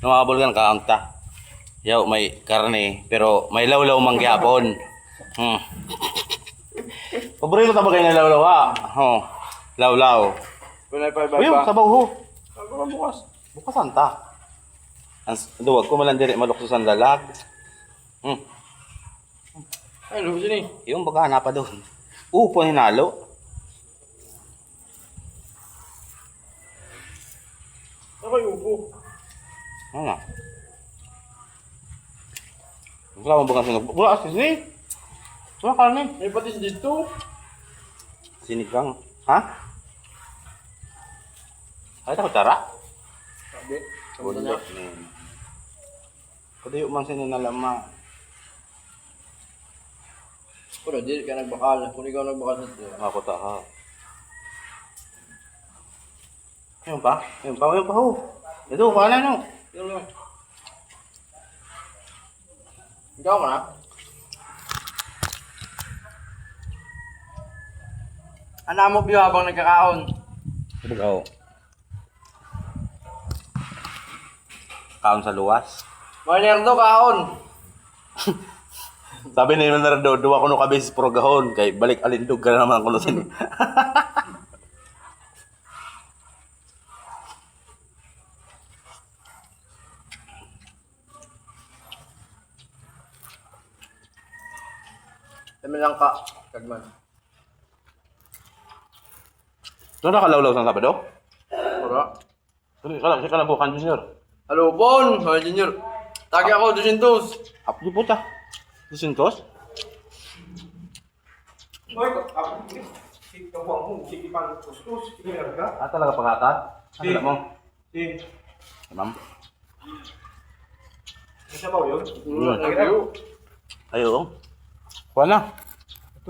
Numabol kan kaunta. Yaw may karne pero may lawlaw man gyapon. Paborito ta ba kay lawlaw ha? Oh. Lawlaw. Wala pa Uy, sabaw ho. Ako bukas. Bukas anta. Duwag ko malang diri malukso sa lalag. Ay, lusin eh. Yung baga na pa doon. Upo hinalo. Ako yung upo. Ano na? Wala mo baga sinog. Wala kasi. Wala karne. May patis dito. Sinigang. Ha? Ay, tako tara. Sabi. Bulok. Kudayo man sininalama. Pero di ka nagbakal. Kung ikaw nagbakal dito. Ako ta ha. Ayun pa? Ayun pa? Ayun pa ho. Ito, paano no? Yun lang. Ikaw ka na? Ano mo biyo habang nagkakaon? Ito ka ho. Kaon sa luwas. Malerdo kaon. Sabi na yun na duwa ko no kabis progahon. Kay balik alindog ka na naman ko no sin. Dami lang ka. Kagman. Ito nakalawlaw sa Sabado? Pura. Siya ka lang po kan junior. Halo, Bon! Mga junior. Tagi ako, 200. Apo di puta. Disintos? Hoy, ako. Ikaw mo, sige pang kuskus. Sige ka. Ah, talaga pagkata? Ano mo? Sige. Ma'am? Isa ba yun? Yun. Ayo. Ayo. Kuha na.